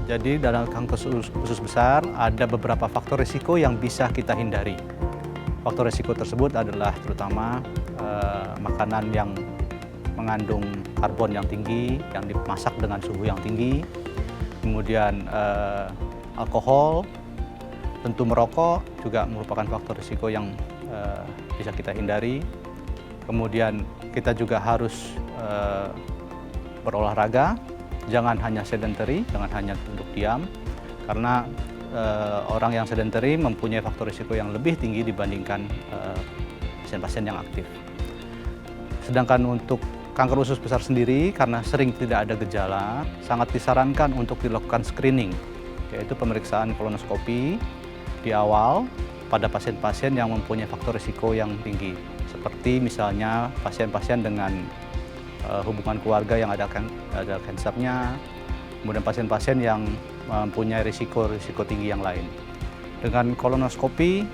Jadi dalam kanker usus besar ada beberapa faktor risiko yang bisa kita hindari. Faktor risiko tersebut adalah terutama makanan yang mengandung karbon yang tinggi, yang dimasak dengan suhu yang tinggi, kemudian alkohol, tentu merokok juga merupakan faktor risiko yang bisa kita hindari. Kemudian kita juga harus berolahraga, jangan hanya sedentary, jangan hanya duduk diam, karena orang yang sedentary mempunyai faktor risiko yang lebih tinggi dibandingkan pasien-pasien yang aktif. Sedangkan untuk kanker usus besar sendiri, karena sering tidak ada gejala, sangat disarankan untuk dilakukan screening, yaitu pemeriksaan kolonoskopi di awal pada pasien-pasien yang mempunyai faktor risiko yang tinggi, seperti misalnya pasien-pasien dengan hubungan keluarga yang ada kansernya, kemudian pasien-pasien yang mempunyai risiko tinggi yang lain. Dengan kolonoskopi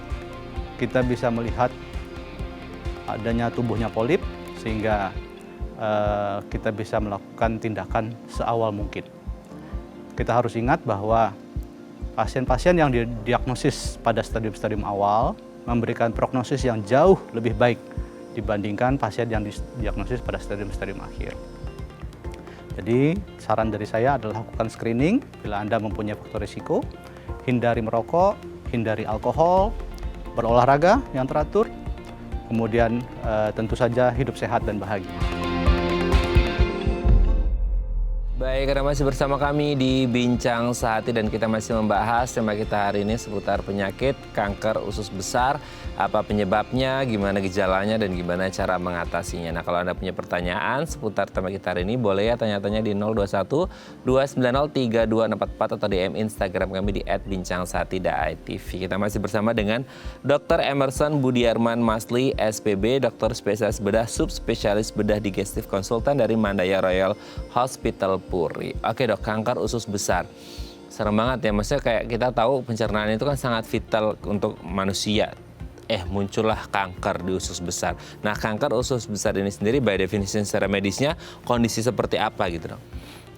kita bisa melihat adanya tumbuhnya polip, sehingga kita bisa melakukan tindakan seawal mungkin. Kita harus ingat bahwa pasien-pasien yang didiagnosis pada stadium-stadium awal memberikan prognosis yang jauh lebih baik dibandingkan pasien yang didiagnosis pada stadium-stadium akhir. Jadi saran dari saya adalah lakukan screening bila Anda mempunyai faktor risiko, hindari merokok, hindari alkohol, berolahraga yang teratur, kemudian tentu saja hidup sehat dan bahagia. Baik, Anda masih bersama kami di Bincang Sehati dan kita masih membahas tema kita hari ini seputar penyakit kanker usus besar, apa penyebabnya, gimana gejalanya, dan gimana cara mengatasinya. Nah, kalau Anda punya pertanyaan seputar tema kita hari ini, boleh ya tanya-tanya di 021-290-3244 atau DM Instagram kami di @bincangSehati.tv. Kita masih bersama dengan Dr. Emerson Budiarman Masli, SPB, dokter spesialis bedah, subspesialis bedah digestif konsultan dari Mandaya Royal Hospital Puri. Oke dok, kanker usus besar. Serem banget ya, maksudnya kayak kita tahu pencernaan itu kan sangat vital untuk manusia. Muncullah kanker di usus besar. Nah, kanker usus besar ini sendiri by definition secara medisnya kondisi seperti apa gitu dok?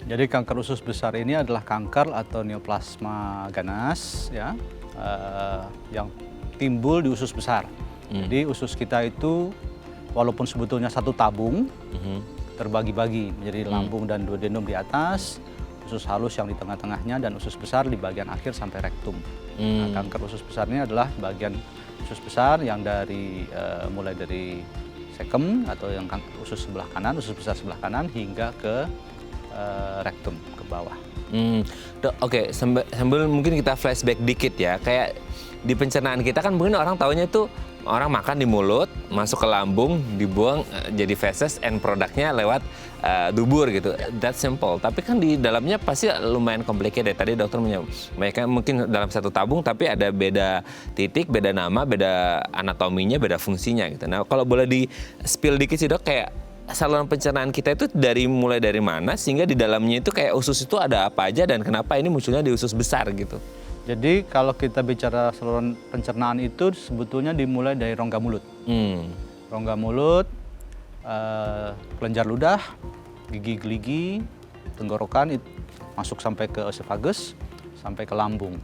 Jadi kanker usus besar ini adalah kanker atau neoplasma ganas ya, yang timbul di usus besar. Jadi usus kita itu walaupun sebetulnya satu tabung, terbagi-bagi menjadi lambung dan duodenum di atas, usus halus yang di tengah-tengahnya, dan usus besar di bagian akhir sampai rektum. Nah, kanker usus besar ini adalah bagian usus besar yang mulai dari sekem atau yang usus sebelah kanan, usus besar sebelah kanan hingga ke rektum ke bawah. Dok, oke, sambil mungkin kita flashback dikit ya, kayak di pencernaan kita kan mungkin orang taunya itu orang makan di mulut, masuk ke lambung, dibuang jadi feses, end produknya lewat dubur gitu. That's simple. Tapi kan di dalamnya pasti lumayan complicated. Tadi dokter menyampaikan mungkin dalam satu tabung tapi ada beda titik, beda nama, beda anatominya, beda fungsinya gitu. Nah, kalau boleh di spill dikit sih dok, kayak saluran pencernaan kita itu mulai dari mana sehingga di dalamnya itu kayak usus itu ada apa aja dan kenapa ini munculnya di usus besar gitu. Jadi kalau kita bicara saluran pencernaan itu sebetulnya dimulai dari rongga mulut. Rongga mulut, kelenjar ludah, gigi geligi, tenggorokan masuk sampai ke esophagus, sampai ke lambung.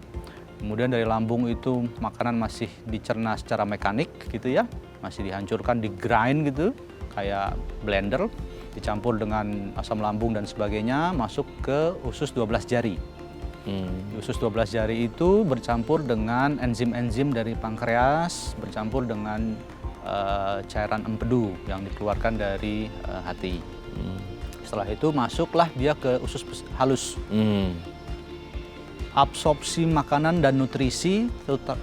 Kemudian dari lambung itu makanan masih dicerna secara mekanik gitu ya, masih dihancurkan, di grind gitu, kayak blender, dicampur dengan asam lambung dan sebagainya, masuk ke usus 12 jari. Usus 12 jari itu bercampur dengan enzim-enzim dari pankreas, bercampur dengan cairan empedu yang dikeluarkan dari hati. Setelah itu masuklah dia ke usus halus. Absorpsi makanan dan nutrisi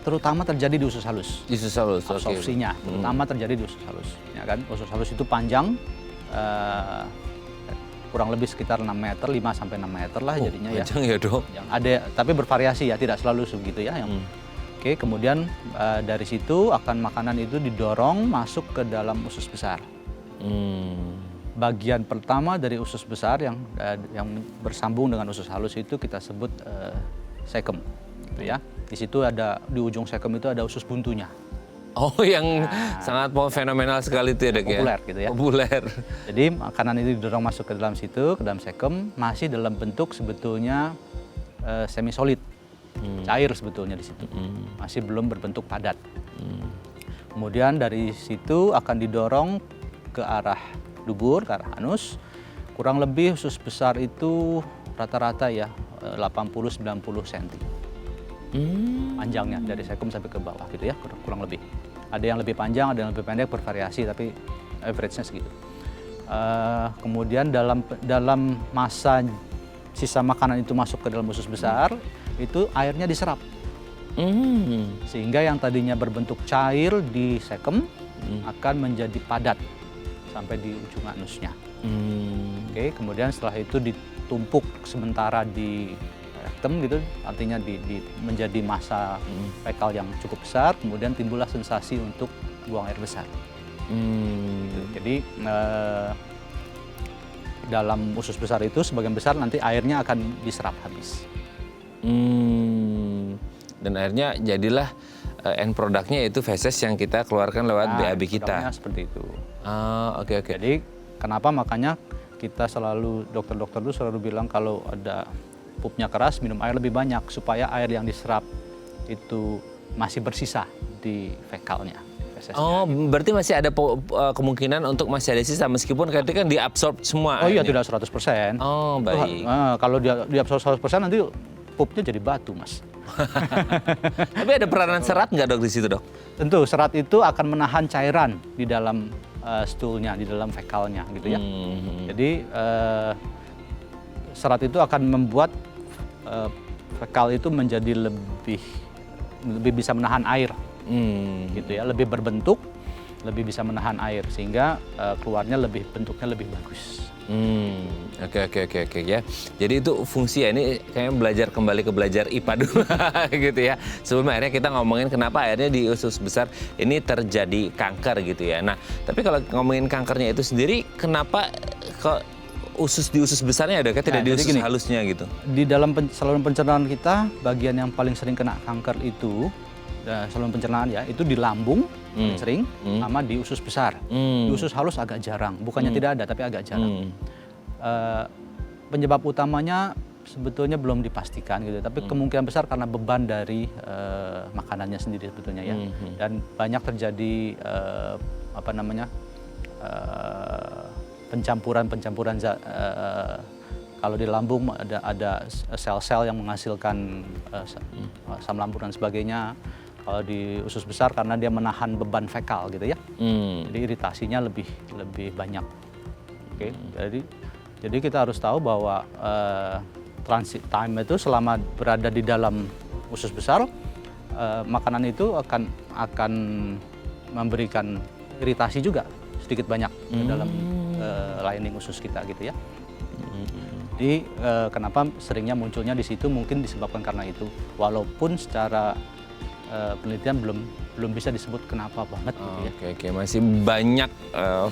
terutama terjadi di usus halus. Di usus halus. Absorpsinya terutama terjadi di usus halus. Ya kan? Usus halus itu panjang, kurang lebih sekitar 6 meter, 5-6 meter lah jadinya ya. Panjang ya dok? Yang ada, tapi bervariasi ya, tidak selalu segitu ya. Oke, kemudian dari situ akan makanan itu didorong masuk ke dalam usus besar. Bagian pertama dari usus besar yang bersambung dengan usus halus itu kita sebut sekem, gitu ya. Di situ di ujung sekem itu ada usus buntunya. Oh, yang sangat fenomenal sekali itu ya dok ya? Populer gitu ya. Populer. Jadi makanan itu didorong masuk ke dalam situ, ke dalam sekem, masih dalam bentuk sebetulnya semi solid, cair sebetulnya di situ, masih belum berbentuk padat. Kemudian dari situ akan didorong ke arah dubur, ke arah anus. Kurang lebih usus besar itu rata-rata ya 80-90 cm. Panjangnya dari sekum sampai ke bawah gitu ya, kurang lebih. Ada yang lebih panjang, ada yang lebih pendek, bervariasi, tapi average-nya segitu. Kemudian dalam masa sisa makanan itu masuk ke dalam usus besar, itu airnya diserap. Sehingga yang tadinya berbentuk cair di sekum akan menjadi padat sampai di ujung anusnya. Oke, kemudian setelah itu ditumpuk sementara di rektum gitu, artinya menjadi massa fekal yang cukup besar, kemudian timbullah sensasi untuk buang air besar. Gitu. Jadi dalam usus besar itu sebagian besar nanti airnya akan diserap habis. Dan akhirnya jadilah end produknya yaitu feses yang kita keluarkan lewat BAB kita. Seperti itu. Oke. Jadi kenapa makanya kita selalu, dokter-dokter itu selalu bilang kalau ada pupnya keras, minum air lebih banyak supaya air yang diserap itu masih bersisa di fekalnya. Berarti masih ada kemungkinan untuk masih ada sisa meskipun kan diabsorb semua. Iya, tidak 100%. Baik. Kalau diabsorb 100% nanti pupnya jadi batu, Mas. Tapi ada peranan serat nggak dok di situ dok? Tentu, serat itu akan menahan cairan di dalam stoolnya, di dalam fekalnya gitu ya. Jadi serat itu akan membuat fekal itu menjadi lebih bisa menahan air. Gitu ya, lebih berbentuk, lebih bisa menahan air sehingga keluarnya bentuknya lebih bagus. Oke ya. Jadi itu fungsi ya, ini kayaknya kembali ke belajar IPA dulu gitu ya. Sebelum akhirnya kita ngomongin kenapa akhirnya di usus besar ini terjadi kanker gitu ya. Nah, tapi kalau ngomongin kankernya itu sendiri, kenapa kok di usus besarnya ada tidak di usus halusnya gitu? Di dalam saluran pencernaan kita, bagian yang paling sering kena kanker itu saluran pencernaan ya, itu di lambung paling sering, sama di usus besar. Di usus halus agak jarang, bukannya tidak ada tapi agak jarang. Penyebab utamanya sebetulnya belum dipastikan gitu, tapi kemungkinan besar karena beban dari makanannya sendiri sebetulnya ya. Dan banyak terjadi pencampuran kalau di lambung ada sel-sel yang menghasilkan asam lambung dan sebagainya. Kalau di usus besar karena dia menahan beban fekal gitu ya. Jadi iritasinya lebih banyak. Oke, jadi kita harus tahu bahwa transit time itu selama berada di dalam usus besar, makanan itu akan memberikan iritasi juga sedikit banyak ke dalam lining usus kita gitu ya. Jadi kenapa seringnya munculnya di situ mungkin disebabkan karena itu, walaupun secara penelitian belum bisa disebut kenapa banget gitu ya. Oke, masih banyak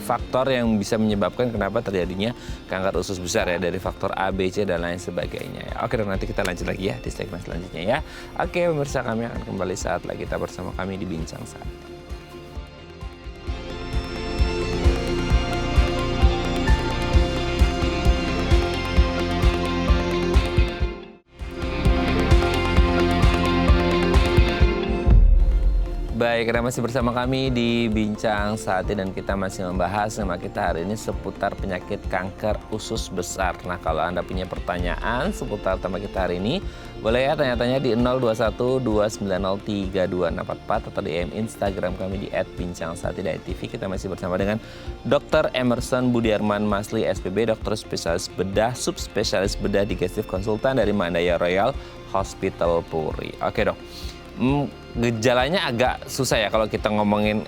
faktor yang bisa menyebabkan kenapa terjadinya kanker usus besar ya, dari faktor A, B, C dan lain sebagainya ya. Oke, nanti kita lanjut lagi ya di segmen selanjutnya ya. Oke, pemirsa, kami akan kembali saat lagi, kita bersama kami di Bincang Sate. Baik, Anda masih bersama kami di Bincang Sate dan kita masih membahas tema kita hari ini seputar penyakit kanker usus besar. Nah, kalau Anda punya pertanyaan seputar tema kita hari ini, boleh ya tanya-tanya di 0212903244 atau DM Instagram kami di @bincangSate.tv. Kita masih bersama dengan Dr. Emerson Budiarman Masli, SPB, dokter spesialis bedah, subspesialis bedah digestif konsultan dari Mandaya Royal Hospital Puri. Oke, Dok. Gejalanya agak susah ya kalau kita ngomongin,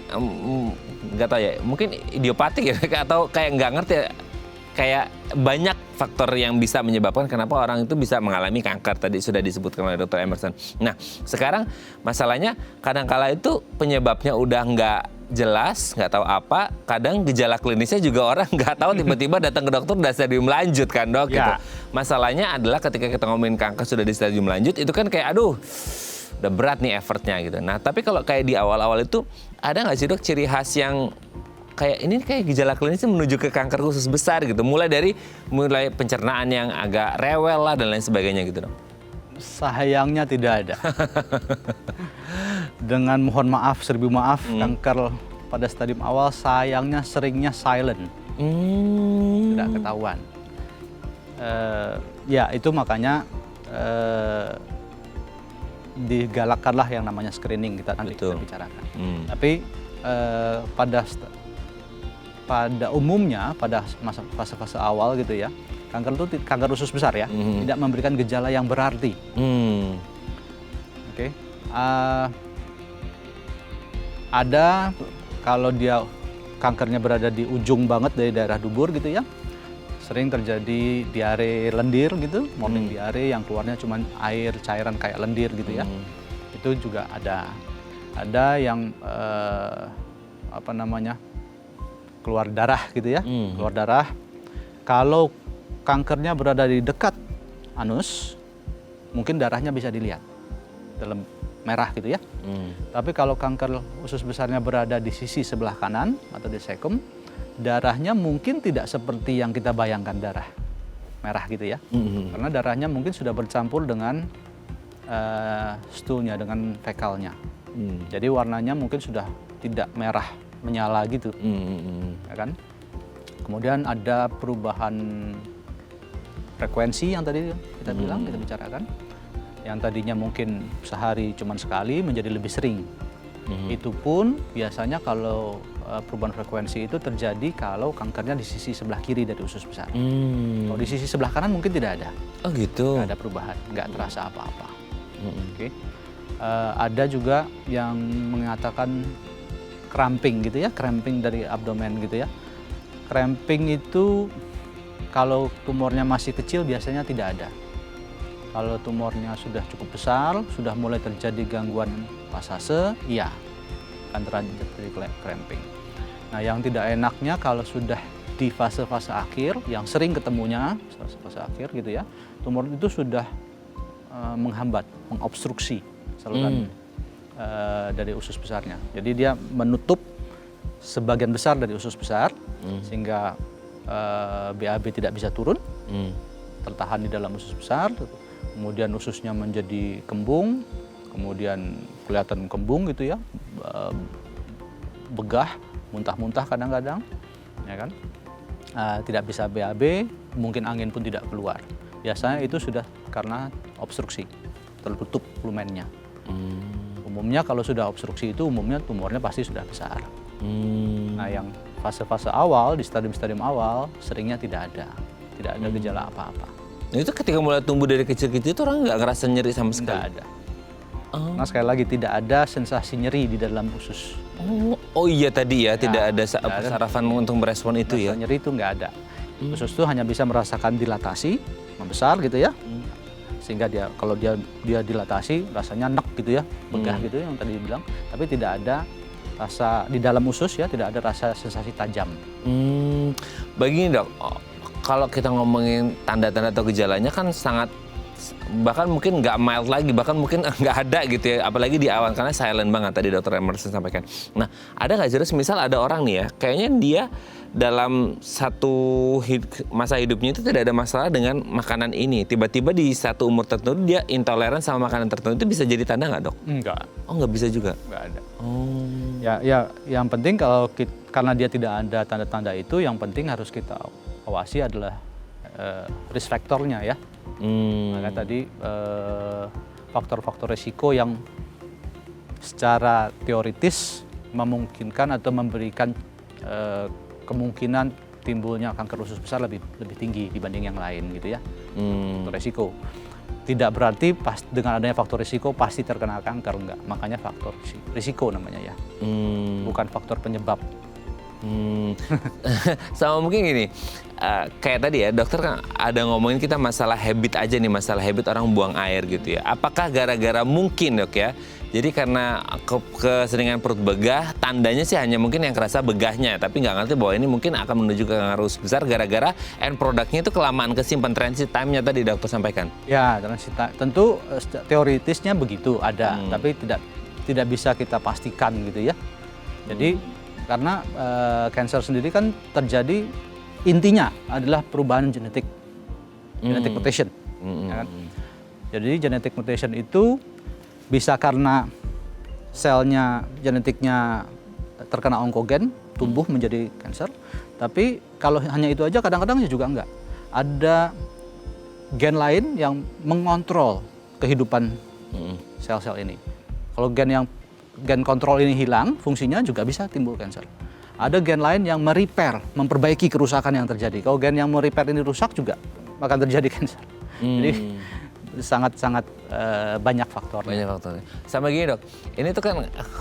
nggak tahu ya, mungkin idiopatik ya, atau kayak nggak ngerti ya, kayak banyak faktor yang bisa menyebabkan kenapa orang itu bisa mengalami kanker, tadi sudah disebutkan oleh Dr. Emerson. Nah, sekarang masalahnya kadang-kala itu penyebabnya udah nggak jelas, nggak tahu apa, kadang gejala klinisnya juga orang nggak tahu, tiba-tiba datang ke dokter udah stadium lanjut kan dok, gitu. Masalahnya adalah ketika kita ngomongin kanker sudah di stadium lanjut, itu kan kayak aduh, udah berat nih effortnya gitu. Nah, tapi kalau kayak di awal-awal itu, ada nggak sih dok ciri khas yang kayak ini kayak gejala klinisnya menuju ke kanker usus besar gitu? Mulai pencernaan yang agak rewel lah dan lain sebagainya gitu dok. Sayangnya tidak ada. Dengan mohon maaf, seribu maaf, kanker pada stadium awal sayangnya seringnya silent, tidak ketahuan. Ya itu makanya digalakkanlah yang namanya screening kita nanti kita bicarakan. Tapi pada umumnya pada fase-fase awal gitu ya, kanker itu kanker usus besar ya, tidak memberikan gejala yang berarti. Oke. Ada kalau dia kankernya berada di ujung banget dari daerah dubur gitu ya, sering terjadi diare lendir gitu, morning diare yang keluarnya cuma air cairan kayak lendir gitu ya. Itu juga ada. Ada yang keluar darah gitu ya, keluar darah. Kalau kankernya berada di dekat anus, mungkin darahnya bisa dilihat dalam merah gitu ya. Tapi kalau kanker usus besarnya berada di sisi sebelah kanan atau di sekum, darahnya mungkin tidak seperti yang kita bayangkan darah merah gitu ya. Karena darahnya mungkin sudah bercampur dengan stoolnya, dengan fekalnya. Jadi warnanya mungkin sudah tidak merah menyala gitu, ya kan? Kemudian ada perubahan frekuensi yang tadi kita bilang, kita bicarakan. Yang tadinya mungkin sehari cuma sekali menjadi lebih sering. Itu pun biasanya kalau perubahan frekuensi itu terjadi kalau kankernya di sisi sebelah kiri dari usus besar. Kalau di sisi sebelah kanan mungkin tidak ada. Oh gitu. Nggak ada perubahan, nggak terasa apa-apa. Oke. Ada juga yang mengatakan cramping gitu ya, cramping dari abdomen gitu ya. Cramping itu kalau tumornya masih kecil biasanya tidak ada. Kalau tumornya sudah cukup besar, sudah mulai terjadi gangguan pasase, iya akan terjadi cramping. Nah yang tidak enaknya kalau sudah di fase-fase akhir, yang sering ketemunya fase-fase akhir gitu ya, tumor itu sudah menghambat, mengobstruksi saluran dari usus besarnya. Jadi dia menutup sebagian besar dari usus besar, sehingga BAB tidak bisa turun, tertahan di dalam usus besar. Kemudian ususnya menjadi kembung, kemudian kelihatan kembung gitu ya, begah, muntah-muntah kadang-kadang, ya kan? Tidak bisa BAB, mungkin angin pun tidak keluar. Biasanya itu sudah karena obstruksi, tertutup lumennya. Umumnya kalau sudah obstruksi itu umumnya tumornya pasti sudah besar. Nah yang fase-fase awal, di stadium-stadium awal seringnya tidak ada gejala apa-apa. Nah, itu ketika mulai tumbuh dari kecil-kecil itu orang nggak ngerasa nyeri sama sekali? Nggak ada. Nah sekali lagi tidak ada sensasi nyeri di dalam usus. Oh iya tadi ya, tidak ada sarafan untuk merespon itu ya? Nyeri itu nggak ada. Usus itu hanya bisa merasakan dilatasi, membesar gitu ya. Sehingga kalau dia dilatasi rasanya nek gitu ya, begah gitu ya yang tadi dibilang. Tapi tidak ada rasa di dalam usus ya, tidak ada rasa sensasi tajam. Begini dok, kalau kita ngomongin tanda-tanda atau gejalanya kan sangat, bahkan mungkin nggak mild lagi, bahkan mungkin nggak ada gitu ya, apalagi di awal karena silent banget tadi dokter Emerson sampaikan. Nah, ada nggak jelas misal ada orang nih ya, kayaknya dia dalam satu masa hidupnya itu tidak ada masalah dengan makanan ini, tiba-tiba di satu umur tertentu dia intoleran sama makanan tertentu, itu bisa jadi tanda nggak dok? Enggak. Oh nggak bisa juga? Nggak ada. Ya yang penting karena dia tidak ada tanda-tanda itu, yang penting harus kita awasi adalah risk faktornya ya. Maka tadi faktor-faktor resiko yang secara teoritis memungkinkan atau memberikan kemungkinan timbulnya kanker usus besar lebih tinggi dibanding yang lain gitu ya. Faktor resiko. Tidak berarti dengan adanya faktor risiko pasti terkena kanker, enggak. Makanya faktor risiko namanya ya, bukan faktor penyebab. Sama mungkin gini, kayak tadi ya dokter kan ada ngomongin kita masalah habit aja nih, masalah habit orang buang air gitu ya. Apakah gara-gara mungkin dok ya, jadi karena keseringan perut begah, tandanya sih hanya mungkin yang kerasa begahnya, tapi nggak ngerti bahwa ini mungkin akan menuju ke kanker usus besar gara-gara end produknya itu kelamaan kesimpan, transit time-nya tadi dokter sampaikan. Ya, transit time tentu teoritisnya begitu ada, tapi tidak bisa kita pastikan gitu ya. Jadi karena cancer sendiri kan terjadi intinya adalah perubahan genetic mutation. Ya kan? Jadi genetic mutation itu bisa karena selnya genetiknya terkena onkogen, tumbuh menjadi kanker. Tapi kalau hanya itu aja kadang-kadang juga enggak. Ada gen lain yang mengontrol kehidupan sel-sel ini. Kalau gen kontrol ini hilang, fungsinya juga bisa timbul kanker. Ada gen lain yang merepair, memperbaiki kerusakan yang terjadi. Kalau gen yang merepair ini rusak juga akan terjadi kanker. Jadi sangat-sangat banyak faktornya. Banyak faktornya. Sama gini dok, ini tuh kan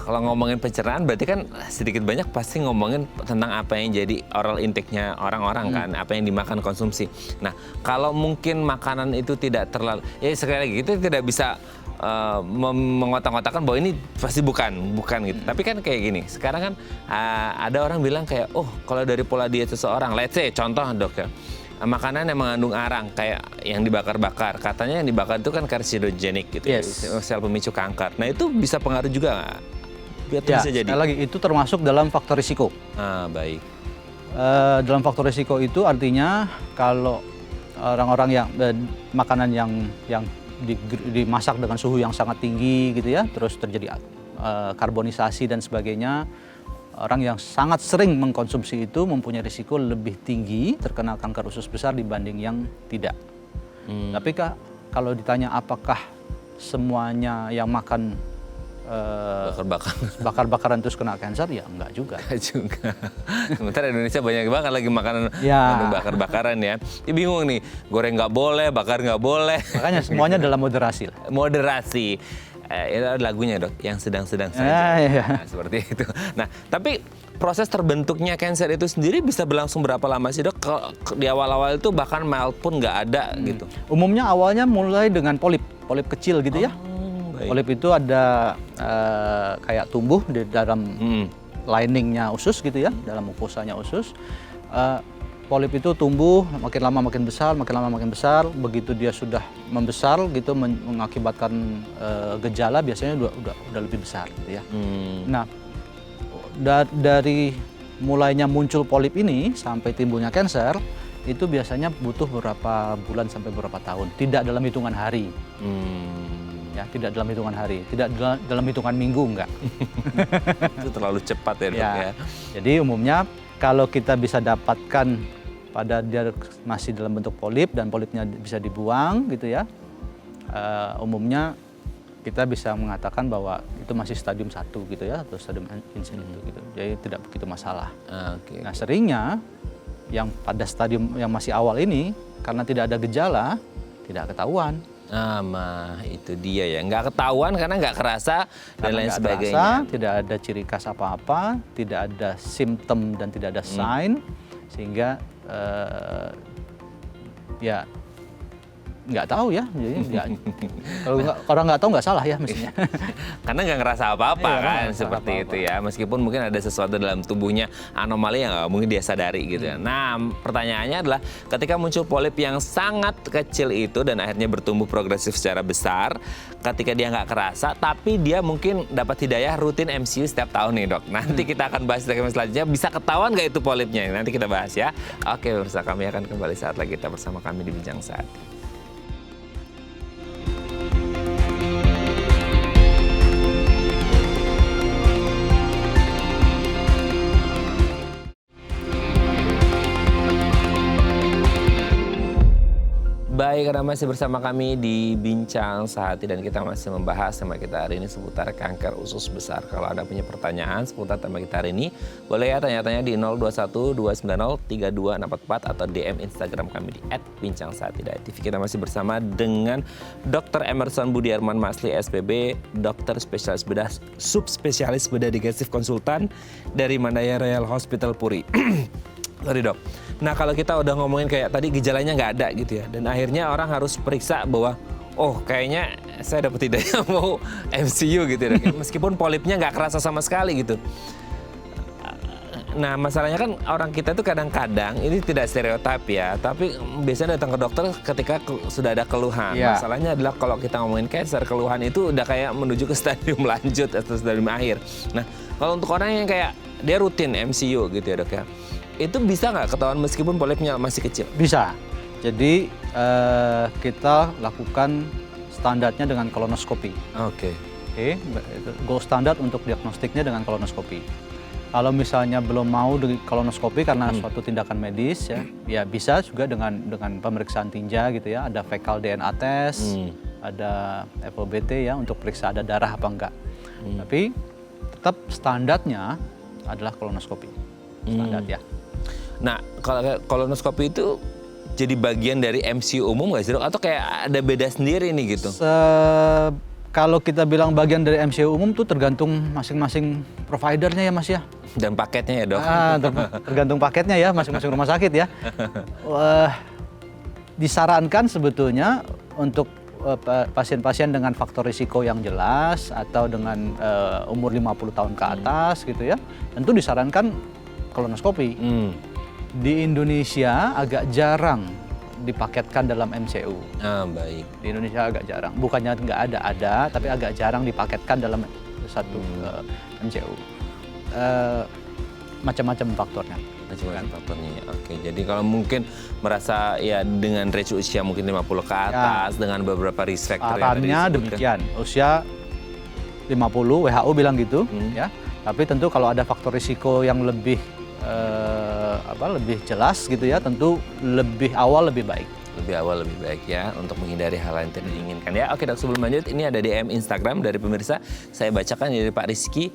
kalau ngomongin pencernaan berarti kan sedikit banyak pasti ngomongin tentang apa yang jadi oral intake-nya orang-orang kan, apa yang dimakan konsumsi. Nah kalau mungkin makanan itu tidak terlalu, ya sekali lagi kita tidak bisa mengotak-ngotakan bahwa ini pasti bukan gitu. Tapi kan kayak gini, sekarang kan ada orang bilang kayak, oh kalau dari pola diet seseorang, let's say contoh dok ya, makanan yang mengandung arang kayak yang dibakar-bakar, katanya yang dibakar itu kan carcinogenic gitu, sel pemicu kanker. Nah itu bisa pengaruh juga nggak? Ya, bisa jadi. Sekali lagi itu termasuk dalam faktor risiko. Baik. Dalam faktor risiko itu artinya kalau orang-orang yang makanan yang dimasak dengan suhu yang sangat tinggi gitu ya, terus terjadi karbonisasi dan sebagainya. Orang yang sangat sering mengkonsumsi itu mempunyai risiko lebih tinggi terkena kanker usus besar dibanding yang tidak. Tapi kalau ditanya apakah semuanya yang makan bakar-bakaran terus kena kanker, ya enggak juga. Enggak juga. Sementara Indonesia banyak banget lagi makanan bakar-bakaran ya. Dia bingung nih, goreng nggak boleh, bakar nggak boleh. Makanya semuanya dalam moderasi. Moderasi. Itu ada lagunya dok, yang sedang-sedang saja. Nah, seperti itu. Nah, tapi proses terbentuknya kanker itu sendiri bisa berlangsung berapa lama sih dok? Di awal-awal itu bahkan mild pun nggak ada gitu. Umumnya awalnya mulai dengan polip kecil gitu ya. Baik. Polip itu ada kayak tumbuh di dalam liningnya usus gitu ya, dalam mukosanya usus. Polip itu tumbuh makin lama makin besar, begitu dia sudah membesar gitu mengakibatkan gejala biasanya udah lebih besar gitu ya. Nah, dari mulainya muncul polip ini sampai timbulnya kanker itu biasanya butuh beberapa bulan sampai beberapa tahun, tidak dalam hitungan hari. Ya, tidak dalam hitungan hari, tidak dalam hitungan minggu enggak. Itu terlalu cepat ya dok ya. Jadi umumnya kalau kita bisa dapatkan pada dia masih dalam bentuk polip dan polipnya bisa dibuang gitu ya, umumnya kita bisa mengatakan bahwa itu masih stadium 1 gitu ya, atau stadium insin itu gitu, jadi tidak begitu masalah. Nah seringnya yang pada stadium yang masih awal ini karena tidak ada gejala tidak ketahuan. Itu dia ya, nggak ketahuan karena nggak kerasa dan lain sebagainya. Tidak ada ciri khas apa-apa, tidak ada simptom dan tidak ada sign, sehingga ya nggak tahu ya, jadi kalau orang nggak tahu nggak salah ya mestinya. Karena nggak ngerasa apa-apa kan, seperti itu ya. Meskipun mungkin ada sesuatu dalam tubuhnya anomali yang nggak mungkin dia sadari gitu ya. Nah pertanyaannya adalah ketika muncul polip yang sangat kecil itu dan akhirnya bertumbuh progresif secara besar, ketika dia nggak kerasa tapi dia mungkin dapat hidayah rutin MCU setiap tahun nih dok. Nanti kita akan bahas segmen selanjutnya, bisa ketahuan nggak itu polipnya, nanti kita bahas ya. Oke pemirsa, kami akan kembali saat lagi, kita bersama kami di Bincang Saat. Baik, karena masih bersama kami di Bincang Sehati dan kita masih membahas tema kita hari ini seputar kanker usus besar. Kalau ada punya pertanyaan seputar tema kita hari ini, boleh ya tanya-tanya di 0212903244 atau DM Instagram kami di @bincangsahatidayat.tv. Kita masih bersama dengan Dr. Emerson Budiarman Masli SPB, dokter spesialis bedah, subspesialis bedah digestif konsultan dari Mandaya Royal Hospital Puri. Sorry dok. Nah kalau kita udah ngomongin kayak tadi gejalanya nggak ada gitu ya, dan akhirnya orang harus periksa bahwa oh kayaknya saya dapat hidayah mau MCU gitu ya, meskipun polipnya nggak kerasa sama sekali gitu. Nah masalahnya kan orang kita tuh kadang-kadang ini tidak stereotip ya, tapi biasanya datang ke dokter ketika sudah ada keluhan. Masalahnya adalah kalau kita ngomongin kanker, keluhan itu udah kayak menuju ke stadium lanjut atau stadium akhir. Nah kalau untuk orang yang kayak dia rutin MCU gitu ya dok ya, itu bisa nggak ketahuan meskipun polipnya masih kecil? Bisa. Jadi kita lakukan standarnya dengan kolonoskopi. Oke. Oke, itu gold standar untuk diagnostiknya dengan kolonoskopi. Kalau misalnya belum mau di kolonoskopi karena suatu tindakan medis ya bisa juga dengan pemeriksaan tinja gitu ya, ada fecal DNA test, ada FOBT ya untuk periksa ada darah apa enggak. Tapi tetap standarnya adalah kolonoskopi. Standar ya. Nah, kalau kolonoskopi itu jadi bagian dari MCU umum nggak sih dok? Atau kayak ada beda sendiri nih gitu? Kalau kita bilang bagian dari MCU umum tuh tergantung masing-masing providernya ya Mas ya. Dan paketnya ya dok? Tergantung paketnya ya masing-masing rumah sakit ya. Disarankan sebetulnya untuk pasien-pasien dengan faktor risiko yang jelas atau dengan umur 50 tahun ke atas gitu ya, tentu disarankan kolonoskopi. Di Indonesia agak jarang dipaketkan dalam MCU. Baik. Di Indonesia agak jarang. Bukannya nggak ada, tapi agak jarang dipaketkan dalam satu MCU. Macam-macam faktornya. Macam-macam faktornya. Oke, jadi kalau mungkin merasa ya dengan range usia mungkin 50 ke atas dengan beberapa risk factor yang tadi sarannya disebutkan. demikian. Usia 50 WHO bilang gitu ya. Tapi tentu kalau ada faktor risiko yang lebih lebih jelas gitu ya, tentu lebih awal lebih baik. Lebih awal lebih baik ya untuk menghindari hal yang tidak diinginkan ya. Oke dok, sebelum lanjut ini ada DM Instagram dari pemirsa. Saya bacakan dari Pak Rizky.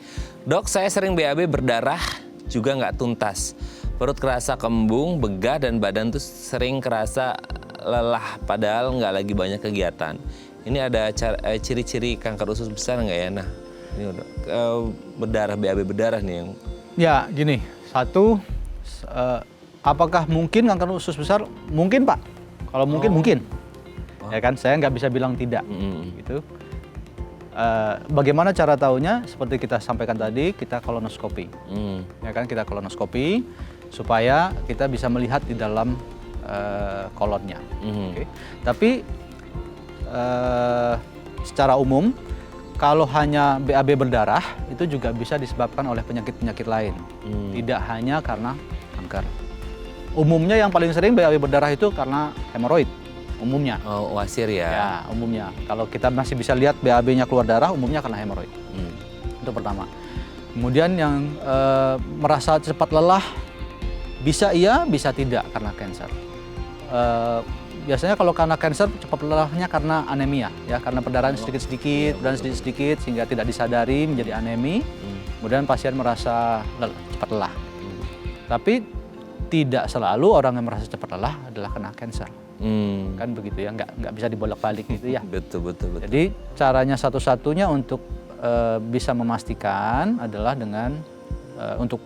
Dok, saya sering BAB berdarah juga nggak tuntas. Perut kerasa kembung, begah dan badan tuh sering kerasa lelah padahal nggak lagi banyak kegiatan. Ini ada ciri-ciri kanker usus besar nggak ya? Nah, ini udah berdarah, BAB berdarah nih yang. Ya gini, satu apakah mungkin kanker usus besar? Mungkin Pak. Kalau mungkin. Ya kan, saya nggak bisa bilang tidak. Gitu. Bagaimana cara tahunya? Seperti kita sampaikan tadi, kita kolonoskopi. Ya kan, kita kolonoskopi supaya kita bisa melihat di dalam kolonnya. Okay. Tapi secara umum, kalau hanya BAB berdarah itu juga bisa disebabkan oleh penyakit-penyakit lain. Tidak hanya karena kanker. Umumnya yang paling sering BAB berdarah itu karena hemoroid, umumnya. Oh, wasir ya? Ya, umumnya. Kalau kita masih bisa lihat BAB-nya keluar darah, umumnya karena hemoroid. Itu pertama. Kemudian yang merasa cepat lelah, bisa iya, bisa tidak karena kanker. Biasanya kalau karena kanker, cepat lelahnya karena anemia, ya, karena perdarahan sedikit-sedikit, dan sedikit-sedikit sehingga tidak disadari menjadi anemi. Kemudian pasien merasa cepat lelah. Tapi tidak selalu orang yang merasa cepat lelah adalah kena kanker. Kan begitu ya, nggak bisa dibolak-balik gitu ya. Betul. Jadi caranya satu-satunya untuk bisa memastikan adalah dengan untuk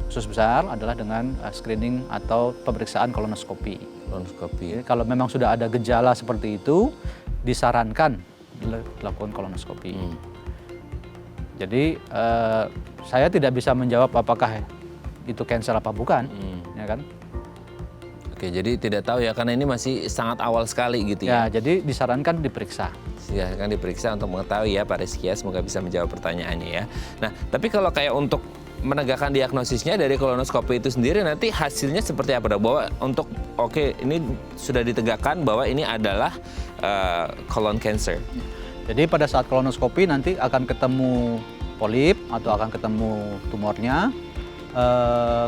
usus besar adalah dengan screening atau pemeriksaan kolonoskopi. Jadi, kalau memang sudah ada gejala seperti itu, disarankan dilakukan kolonoskopi. Jadi saya tidak bisa menjawab apakah itu kanker apa bukan, ya kan? Oke, jadi tidak tahu ya karena ini masih sangat awal sekali gitu ya. Ya, jadi disarankan diperiksa. Silahkan diperiksa untuk mengetahui ya Pak Rizky, semoga bisa menjawab pertanyaannya ya. Nah, tapi kalau kayak untuk menegakkan diagnosisnya dari kolonoskopi itu sendiri nanti hasilnya seperti apa dok? Bahwa untuk ini sudah ditegakkan bahwa ini adalah colon cancer. Jadi pada saat kolonoskopi nanti akan ketemu polip atau akan ketemu tumornya.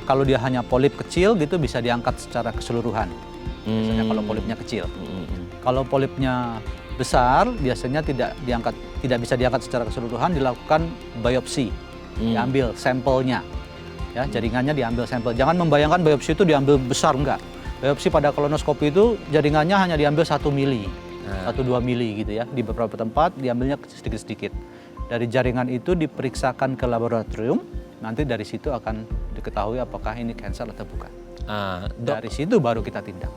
Kalau dia hanya polip kecil gitu bisa diangkat secara keseluruhan. Biasanya kalau polipnya kecil. Kalau polipnya besar biasanya tidak bisa diangkat secara keseluruhan, dilakukan biopsi. Diambil sampelnya. Ya, jaringannya diambil sampel. Jangan membayangkan biopsi itu diambil besar, enggak. Biopsi pada kolonoskopi itu jaringannya hanya diambil 1 mili, 1-2 mili gitu ya. Di beberapa tempat diambilnya sedikit-sedikit. Dari jaringan itu diperiksakan ke laboratorium. Nanti dari situ akan diketahui apakah ini kanker atau bukan. Dari situ baru kita tindak.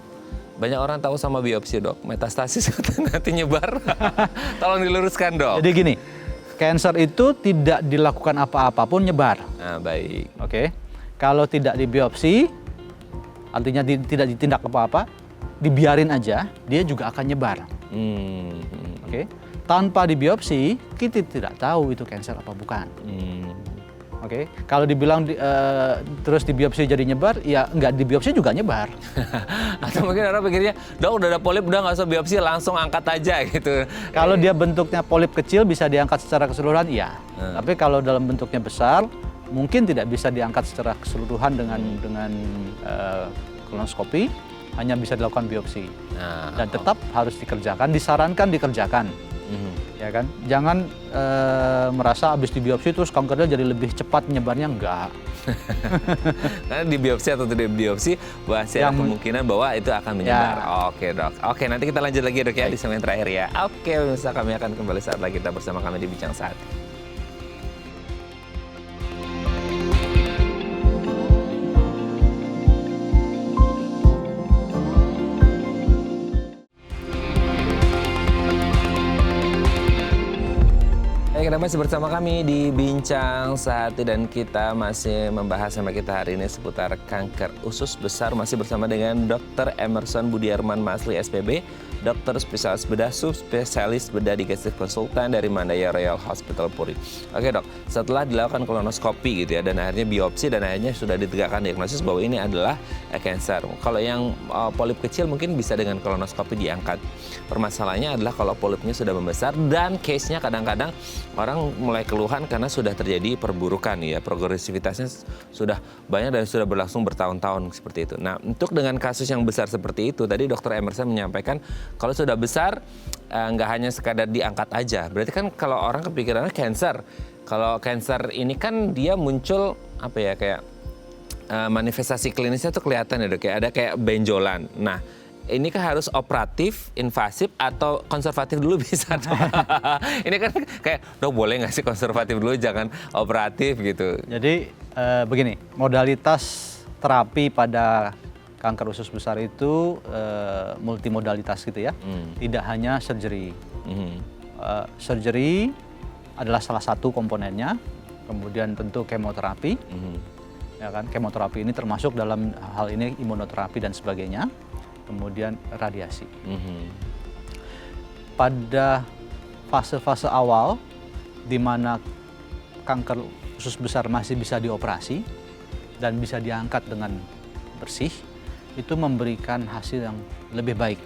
Banyak orang tahu sama biopsi dok, metastasis nanti nyebar. Tolong diluruskan dok. Jadi gini, kanker itu tidak dilakukan apa-apapun nyebar. Baik. Oke. Kalau tidak dibiopsi, artinya tidak ditindak apa-apa, dibiarin aja, dia juga akan nyebar. Oke. Tanpa dibiopsi, kita tidak tahu itu kanker apa bukan. Oke, kalau dibilang terus di biopsi jadi nyebar, ya nggak di biopsi juga nyebar. Atau mungkin orang pikirnya, dok udah ada polip, udah nggak usah biopsi, langsung angkat aja gitu. Kalau dia bentuknya polip kecil bisa diangkat secara keseluruhan, iya. Tapi kalau dalam bentuknya besar, mungkin tidak bisa diangkat secara keseluruhan dengan kolonoskopi, hanya bisa dilakukan biopsi. Dan tetap harus dikerjakan, disarankan dikerjakan. Ya kan, jangan merasa habis di biopsi terus kankernya jadi lebih cepat nyebarnya, enggak. Karena di biopsi atau tidak biopsi masih ada kemungkinan bahwa itu akan menyebar. Ya. Oke dok, oke nanti kita lanjut lagi dok ya di segmen terakhir ya. Oke, pemirsa kami akan kembali saat lagi kita bersama kami di Bincang Sehat. Kita masih bersama kami di Bincang Sehat dan kita masih membahas sama kita hari ini seputar kanker usus besar, masih bersama dengan Dr. Emerson Budiarman Masli SPB, dokter spesialis bedah, subspesialis bedah digestif konsultan dari Mandaya Royal Hospital Puri. Oke dok, setelah dilakukan kolonoskopi gitu ya dan akhirnya biopsi dan akhirnya sudah ditegakkan diagnosis bahwa ini adalah kanker. Kalau yang polip kecil mungkin bisa dengan kolonoskopi diangkat. Permasalahannya adalah kalau polipnya sudah membesar dan case-nya kadang-kadang orang mulai keluhan karena sudah terjadi perburukan ya, progresivitasnya sudah banyak dan sudah berlangsung bertahun-tahun seperti itu. Nah, untuk dengan kasus yang besar seperti itu, tadi Dr. Emerson menyampaikan kalau sudah besar nggak hanya sekadar diangkat aja. Berarti kan kalau orang kepikirannya cancer, kalau cancer ini kan dia muncul apa ya kayak manifestasi klinisnya tuh kelihatan ya dok, kayak ada kayak benjolan. Nah, ini kan harus operatif, invasif, atau konservatif dulu bisa? Ini kan kayak, dok boleh nggak sih konservatif dulu, jangan operatif gitu? Jadi begini, modalitas terapi pada kanker usus besar itu multimodalitas gitu ya, tidak hanya surgery. Surgery adalah salah satu komponennya, kemudian tentu kemoterapi, ya kan, kemoterapi ini termasuk dalam hal ini imunoterapi dan sebagainya. Kemudian radiasi. Pada fase-fase awal di mana kanker usus besar masih bisa dioperasi dan bisa diangkat dengan bersih, itu memberikan hasil yang lebih baik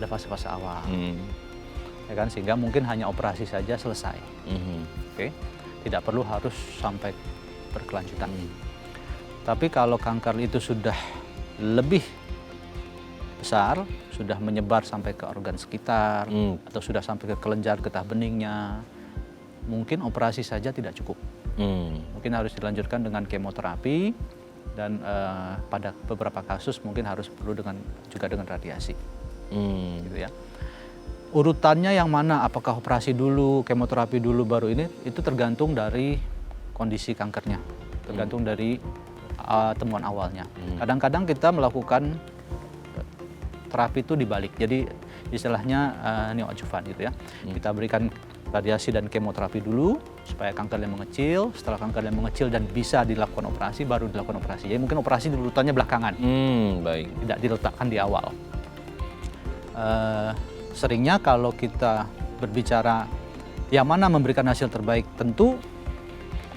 pada fase-fase awal. Ya kan, sehingga mungkin hanya operasi saja selesai. Oke? Tidak perlu harus sampai berkelanjutan. Tapi kalau kanker itu sudah lebih besar, sudah menyebar sampai ke organ sekitar, atau sudah sampai ke kelenjar getah beningnya, mungkin operasi saja tidak cukup. Mungkin harus dilanjutkan dengan kemoterapi, dan pada beberapa kasus mungkin harus perlu juga dengan radiasi. Gitu ya. Urutannya yang mana, apakah operasi dulu, kemoterapi dulu, baru ini, itu tergantung dari kondisi kankernya, tergantung dari temuan awalnya. Kadang-kadang kita melakukan terapi itu dibalik, jadi istilahnya neoadjuvan gitu ya. Kita berikan radiasi dan kemoterapi dulu supaya kankernya mengecil. Setelah kankernya mengecil dan bisa dilakukan operasi, baru dilakukan operasi. Jadi mungkin operasi urutannya belakangan, baik. Tidak diletakkan di awal. Seringnya kalau kita berbicara yang mana memberikan hasil terbaik, tentu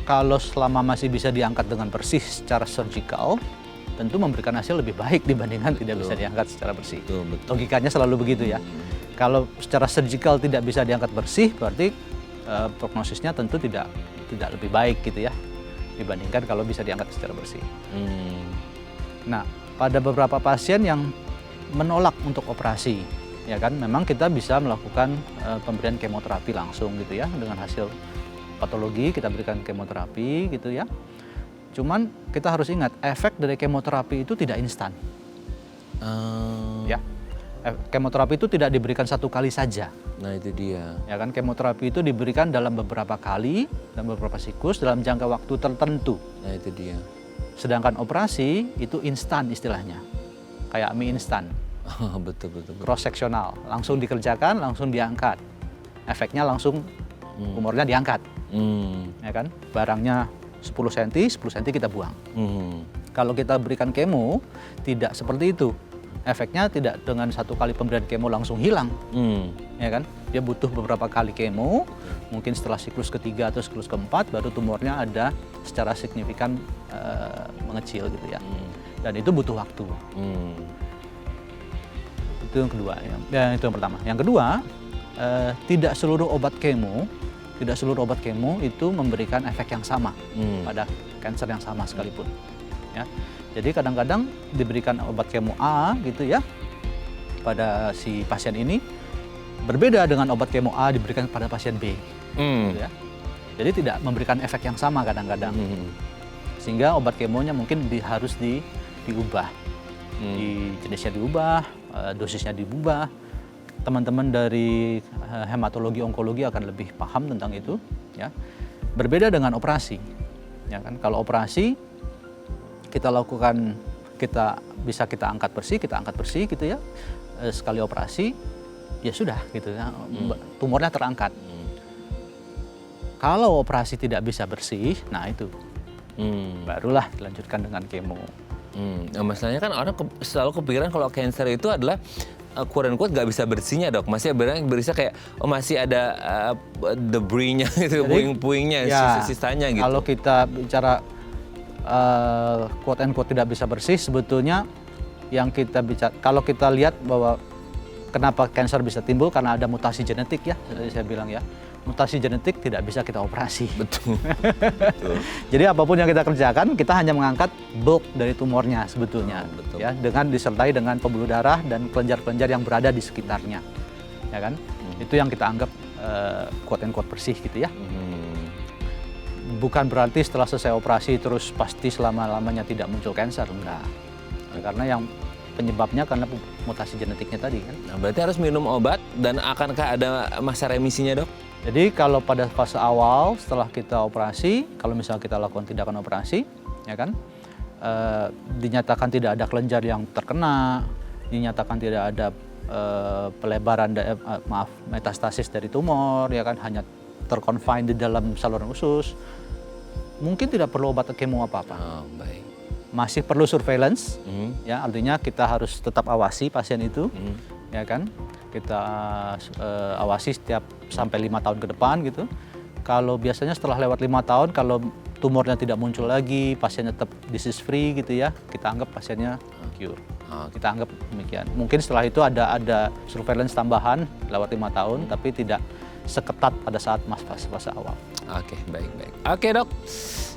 kalau selama masih bisa diangkat dengan bersih secara surgical, tentu memberikan hasil lebih baik dibandingkan tidak bisa diangkat secara bersih. Betul. Logikanya selalu begitu ya. Kalau secara surgical tidak bisa diangkat bersih, berarti prognosisnya tentu tidak lebih baik gitu ya, dibandingkan kalau bisa diangkat secara bersih. Nah, pada beberapa pasien yang menolak untuk operasi, ya kan, memang kita bisa melakukan pemberian kemoterapi langsung gitu ya, dengan hasil patologi kita berikan kemoterapi gitu ya. Cuman kita harus ingat, efek dari kemoterapi itu tidak instan. Ya, kemoterapi itu tidak diberikan satu kali saja. Nah itu dia. Ya kan, kemoterapi itu diberikan dalam beberapa kali, dalam beberapa siklus, dalam jangka waktu tertentu. Nah itu dia. Sedangkan operasi itu instan istilahnya, kayak mie instan. Betul. Cross seksional, langsung dikerjakan, langsung diangkat. Efeknya langsung, umurnya diangkat. Ya kan, barangnya 10 cm kita buang. Kalau kita berikan kemo, tidak seperti itu. efeknya tidak dengan satu kali pemberian kemo langsung hilang, ya kan? Dia butuh beberapa kali kemo, mungkin setelah siklus ketiga atau siklus keempat baru tumornya ada secara signifikan mengecil gitu ya. Dan itu butuh waktu. Itu yang kedua, itu yang pertama. Yang kedua, tidak seluruh obat kemo itu memberikan efek yang sama pada kanker yang sama sekalipun. Ya. Jadi kadang-kadang diberikan obat kemo A gitu ya pada si pasien ini berbeda dengan obat kemo A diberikan pada pasien B. Gitu ya. Jadi tidak memberikan efek yang sama kadang-kadang. Sehingga obat kemonya mungkin harus diubah. Jenisnya diubah, dosisnya diubah. Teman-teman dari hematologi onkologi akan lebih paham tentang itu ya. Berbeda dengan operasi. Ya kan? Kalau operasi kita lakukan, kita angkat bersih gitu ya. Sekali operasi ya sudah gitu ya. Tumornya terangkat. Kalau operasi tidak bisa bersih, nah itu barulah dilanjutkan dengan kemo. Nah, masalahnya kan orang selalu kepikiran kalau cancer itu adalah quote unquote nggak bisa bersihnya dok, masih berisa kayak masih ada debris-nya gitu, puing-puingnya, ya, sisanya gitu. Kalau kita bicara quote unquote tidak bisa bersih, sebetulnya yang kita bicara, kalau kita lihat bahwa kenapa kanker bisa timbul karena ada mutasi genetik ya, saya bilang ya. Mutasi genetik tidak bisa kita operasi. Betul. Jadi apapun yang kita kerjakan, kita hanya mengangkat bulk dari tumornya sebetulnya, ya, dengan disertai dengan pembuluh darah dan kelenjar-kelenjar yang berada di sekitarnya, ya kan? Itu yang kita anggap quote unquote bersih gitu ya. Bukan berarti setelah selesai operasi terus pasti selama-lamanya tidak muncul kanker, enggak. Karena yang penyebabnya karena mutasi genetiknya tadi kan. Nah, berarti harus minum obat dan akankah ada masa remisinya dok? Jadi kalau pada fase awal setelah kita operasi, kalau misalnya kita lakukan tindakan operasi, ya kan, dinyatakan tidak ada kelenjar yang terkena, dinyatakan tidak ada pelebaran, metastasis dari tumor, ya kan, hanya terconfine di dalam saluran usus, mungkin tidak perlu obat kemo apa-apa. Baik. Masih perlu surveillance, ya, artinya kita harus tetap awasi pasien itu, ya kan. Kita awasi setiap sampai 5 tahun ke depan gitu. Kalau biasanya setelah lewat 5 tahun, kalau tumornya tidak muncul lagi, pasiennya tetap disease free gitu ya, kita anggap pasiennya cure. Kita anggap demikian. Mungkin setelah itu ada surveillance tambahan lewat 5 tahun, tapi tidak seketat pada saat fase awal. Oke, baik. Oke dok,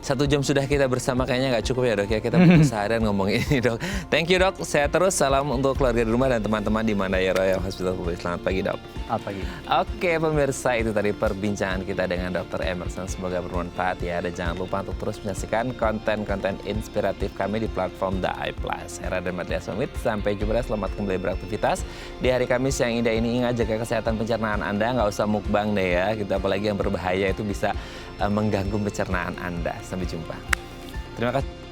1 jam sudah kita bersama, kayaknya nggak cukup ya dok ya, kita butuh seharian ngomong ini dok. Thank you dok, sehat terus, salam untuk keluarga di rumah dan teman-teman di Mandaya Royal Hospital. Selamat pagi dok. Selamat pagi. Oke pemirsa, itu tadi perbincangan kita dengan Dr. Emerson, semoga bermanfaat ya. Dan jangan lupa untuk terus menyaksikan konten-konten inspiratif kami di platform The Eye Plus. Saya Raden Mathias pamit, sampai jumpa, selamat kembali beraktivitas di hari Kamis yang indah ini. Ingat, jaga kesehatan pencernaan Anda, nggak usah mukbang deh ya, kita apalagi yang berbahaya itu bisa mengganggu pencernaan Anda. Sampai jumpa. Terima kasih.